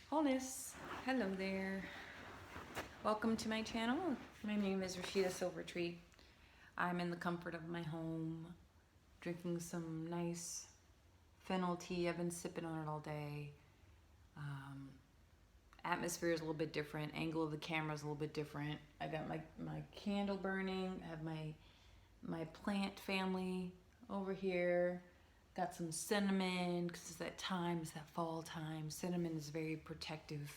Wholeness. Hello there. Welcome to my channel. My name is Rashida Silvertree. I'm in the comfort of my home, drinking some nice fennel tea. I've been sipping on it all day. Atmosphere is a little bit different. Angle of the camera is a little bit different. I got my candle burning. I have my plant family over here. Got some cinnamon because it's that time, it's that fall time. Cinnamon is very protective.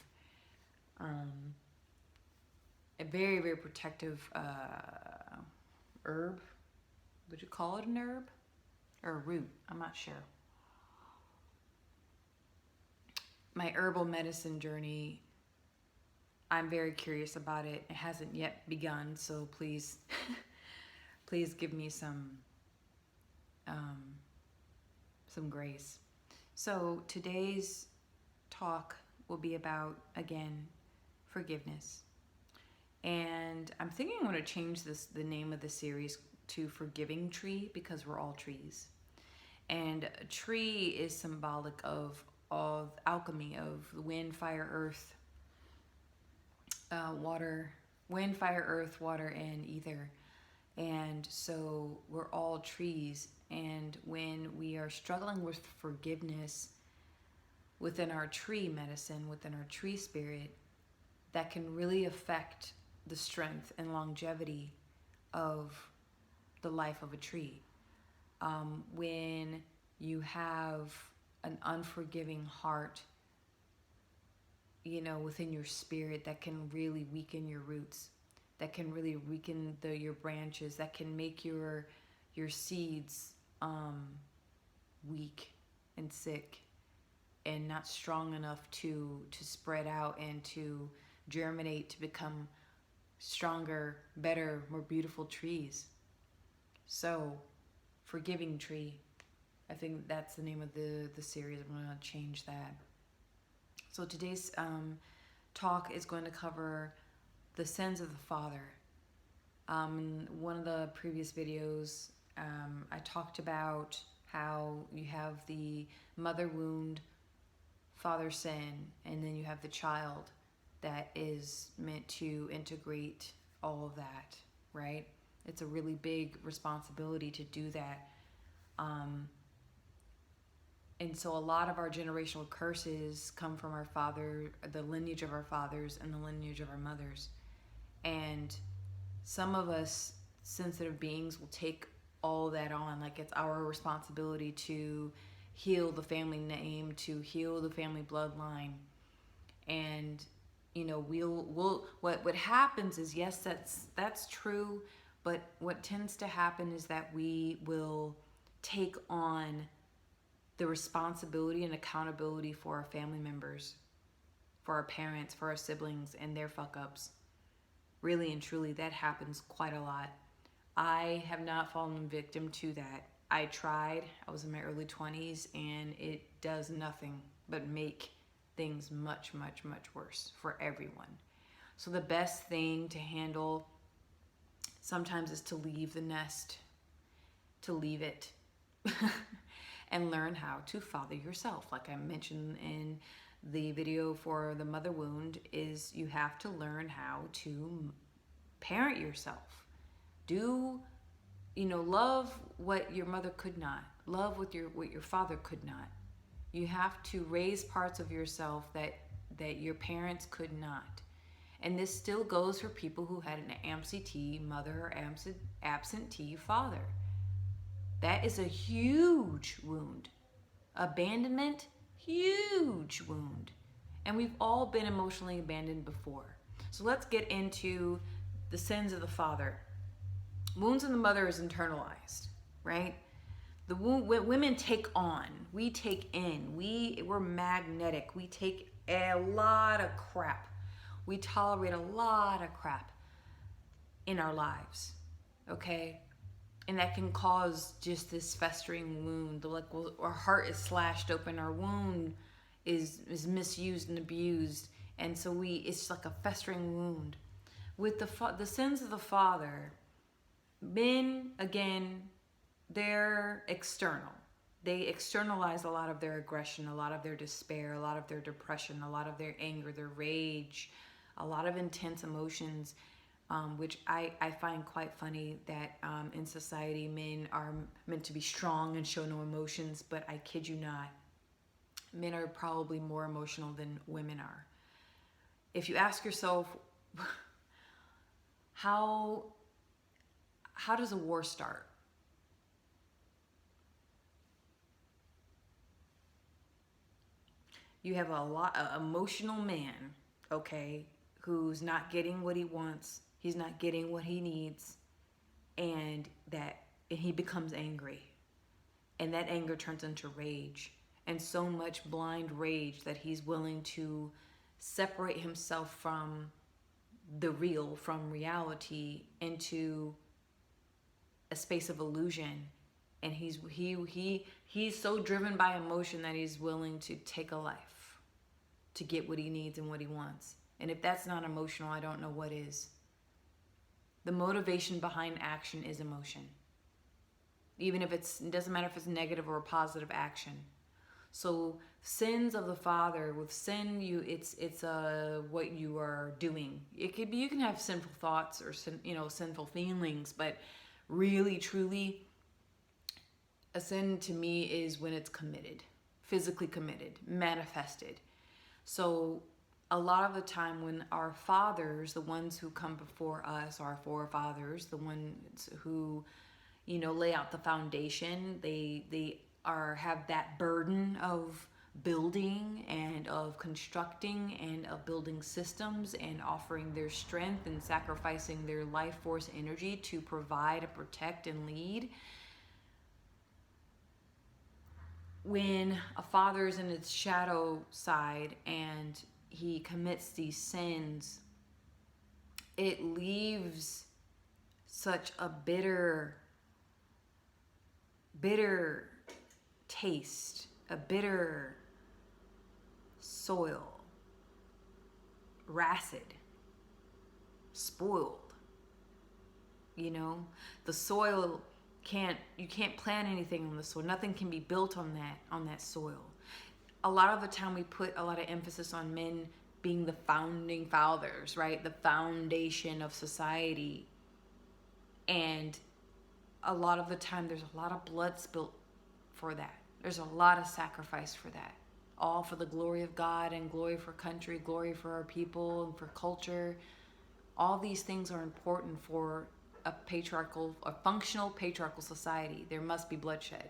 A very, very protective herb. Would you call it an herb? Or a root? I'm not sure. My herbal medicine journey, I'm very curious about it. It hasn't yet begun, so please, please give me some grace. So today's talk will be about, again, forgiveness. And I'm thinking I'm going to change the name of the series to Forgiving Tree, because we're all trees. And a tree is symbolic of alchemy, of wind, fire, earth, water, wind, fire, earth, water, and ether. And so we're all trees. And when we are struggling with forgiveness within our tree medicine, within our tree spirit, that can really affect the strength and longevity of the life of a tree. When you have an unforgiving heart, within your spirit, that can really weaken your roots, that can really weaken your branches, that can make your seeds weak and sick and not strong enough to spread out and to germinate, to become stronger, better, more beautiful trees. So, Forgiving Tree, I think that's the name of the series. I'm going to change that. So today's talk is going to cover the sins of the father. In one of the previous videos, I talked about how you have the mother wound, father sin, and then you have the child that is meant to integrate all of that, right? It's a really big responsibility to do that. And so a lot of our generational curses come from our father, the lineage of our fathers and the lineage of our mothers. And some of us sensitive beings will take all that on, like it's our responsibility to heal the family name, to heal the family bloodline. And what happens is, yes, that's true, but what tends to happen is that we will take on the responsibility and accountability for our family members, for our parents, for our siblings, and their fuck ups. Really and truly, that happens quite a lot. I have not fallen victim to that. I tried. I was in my early 20s, and it does nothing but make things much, much, much worse for everyone. So the best thing to handle sometimes is to leave the nest, to leave it, and learn how to father yourself. Like I mentioned in the video for the mother wound, is you have to learn how to parent yourself. Love what your mother could not. Love what your father could not. You have to raise parts of yourself that your parents could not. And this still goes for people who had an absentee mother or absentee father. That is a huge wound. Abandonment, huge wound. And we've all been emotionally abandoned before. So let's get into the sins of the father. Wounds in the mother is internalized, right? The wound women take on, we take in, we're magnetic. We take a lot of crap. We tolerate a lot of crap in our lives, okay? And that can cause just this festering wound. Like our heart is slashed open, our wound is misused and abused, and so it's like a festering wound. With the sins of the father, men, again, they're external. they externalize a lot of their aggression, a lot of their despair, a lot of their depression, a lot of their anger, their rage, a lot of intense emotions, which I find quite funny that in society men are meant to be strong and show no emotions, but I kid you not, men are probably more emotional than women are. If you ask yourself, how does a war start? You have an emotional man, okay, who's not getting what he wants, he's not getting what he needs, and he becomes angry. And that anger turns into rage, and so much blind rage that he's willing to separate himself from from reality, into a space of illusion. And he's so driven by emotion that he's willing to take a life to get what he needs and what he wants. And if that's not emotional, I don't know what is. The motivation behind action is emotion. Even if it doesn't matter if it's negative or a positive action. So sins of the father, with sin, it's what you are doing. It could be, you can have sinful thoughts or sinful feelings, but really truly, a sin to me is when it's committed, physically committed, manifested. So a lot of the time when our fathers, the ones who come before us, our forefathers, the ones who lay out the foundation, they have that burden of building and of constructing and of building systems and offering their strength and sacrificing their life force energy to provide and protect and lead. When a father is in its shadow side and he commits these sins, it leaves such a bitter taste, a bitter soil, rancid, spoiled. The soil you can't plant anything on the soil. Nothing can be built on that soil. A lot of the time we put a lot of emphasis on men being the founding fathers, right? The foundation of society. And a lot of the time there's a lot of blood spilt for that. There's a lot of sacrifice for that. All for the glory of God and glory for country, glory for our people and for culture. All these things are important for a functional patriarchal society. There must be bloodshed.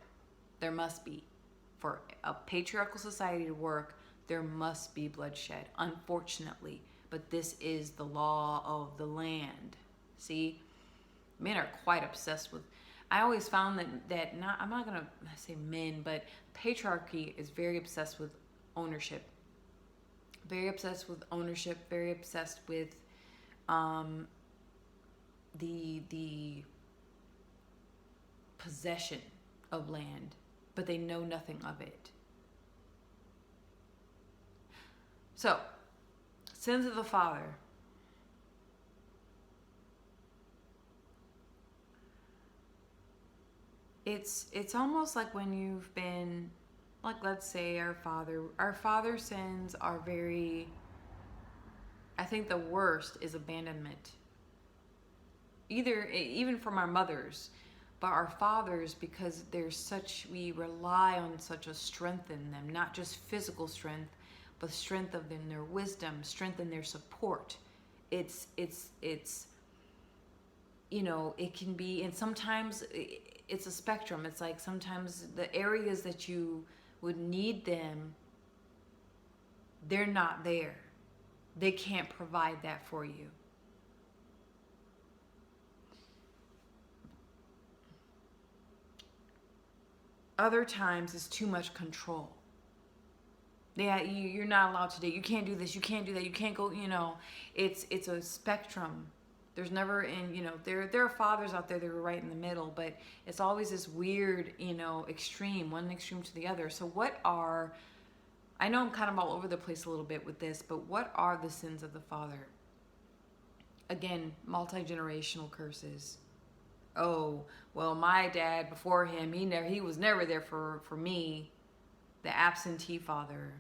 There must be. For a patriarchal society to work, there must be bloodshed, unfortunately. But this is the law of the land. See? Men are quite obsessed with... I always found that I'm not going to say men, but patriarchy is very obsessed with ownership. Very obsessed with ownership, very obsessed with the possession of land, but they know nothing of it. So, sins of the father. It's almost like when you've been, like, let's say our father sins are very, I think the worst is abandonment. Even from our mothers, but our fathers, because we rely on such a strength in them, not just physical strength, but strength in their wisdom, strength in their support. It's it can be, and sometimes it's a spectrum. It's like sometimes the areas that you would need them, they're not there. They can't provide that for you. Other times it's too much control. Yeah, you're not allowed to do. You can't do this. You can't do that. You can't go. It's a spectrum. There's never there are fathers out there that are right in the middle, but it's always this weird extreme, one extreme to the other. So I know I'm kind of all over the place a little bit with this, but what are the sins of the father? Again, multi-generational curses, oh, well, my dad before him, he was never there for me. The absentee father,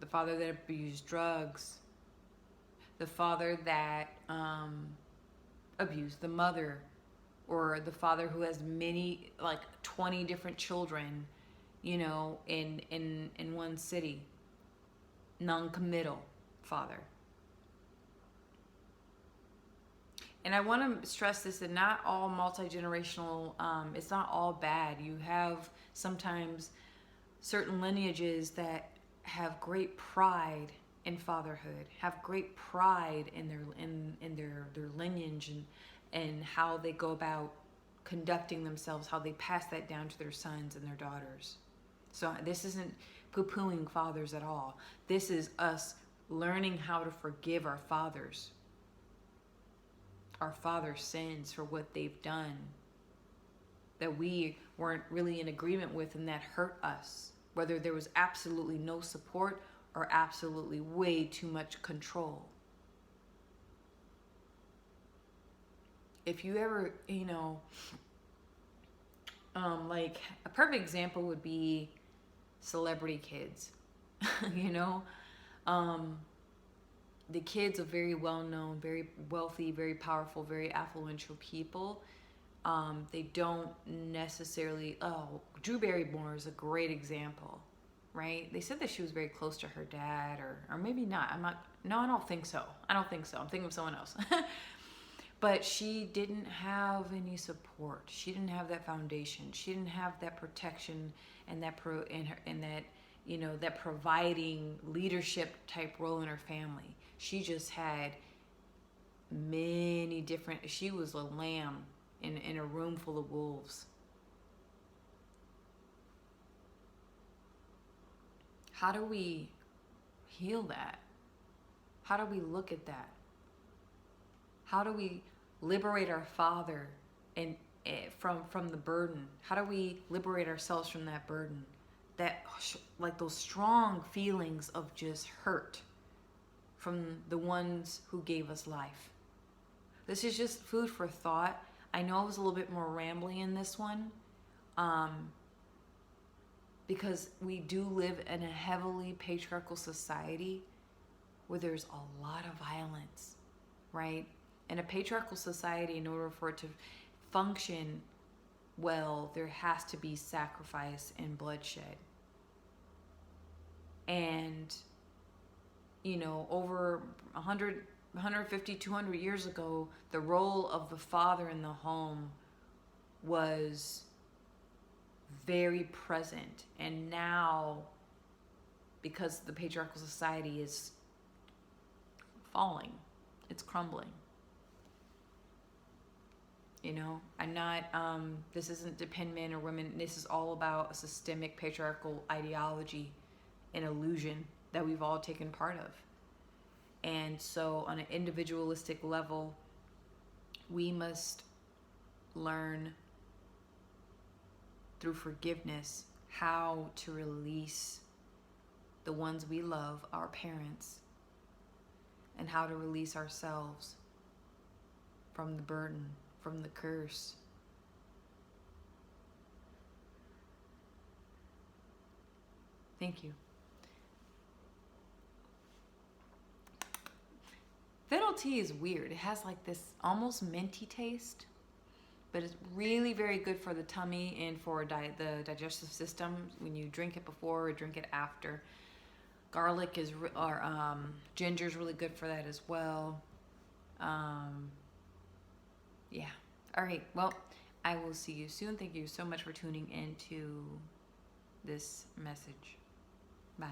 the father that abused drugs, the father that abused the mother, or the father who has many, like 20 different children, in one city. Non-committal father. And I want to stress this, that not all multi-generational, it's not all bad. You have sometimes certain lineages that have great pride in fatherhood, have great pride in their lineage, and how they go about conducting themselves, how they pass that down to their sons and their daughters. So this isn't poo-pooing fathers at all. This is us learning how to forgive our fathers, our father's sins for what they've done that we weren't really in agreement with and that hurt us, whether there was absolutely no support or absolutely way too much control. If you ever, like a perfect example would be celebrity kids. The kids of very well-known, very wealthy, very powerful, very affluential people, they don't necessarily, Drew Barrymore is a great example, right? They said that she was very close to her dad, or maybe not. I don't think so. I'm thinking of someone else. But she didn't have any support. She didn't have that foundation. She didn't have that protection and that that providing leadership type role in her family. She just had many different. She was a lamb in a room full of wolves. How do we heal that? How do we look at that? How do we liberate our father and from the burden? How do we liberate ourselves from that burden? That, like, those strong feelings of just hurt from the ones who gave us life. This is just food for thought. I know I was a little bit more rambling in this one, because we do live in a heavily patriarchal society where there's a lot of violence, right? In a patriarchal society, in order for it to function well, there has to be sacrifice and bloodshed. And, over 100, 150, 200 years ago, the role of the father in the home was very present. And now, because the patriarchal society is falling, it's crumbling. I'm not, this isn't to pin men or women. This is all about a systemic patriarchal ideology and illusion that we've all taken part of. And so on an individualistic level, we must learn through forgiveness how to release the ones we love, our parents, and how to release ourselves from the burden, from the curse. Thank you. Fennel tea is weird. It has like this almost minty taste, but it's really very good for the tummy and for the digestive system when you drink it before or drink it after. Garlic ginger is really good for that as well. Yeah. All right. Well, I will see you soon. Thank you so much for tuning into this message. Bye.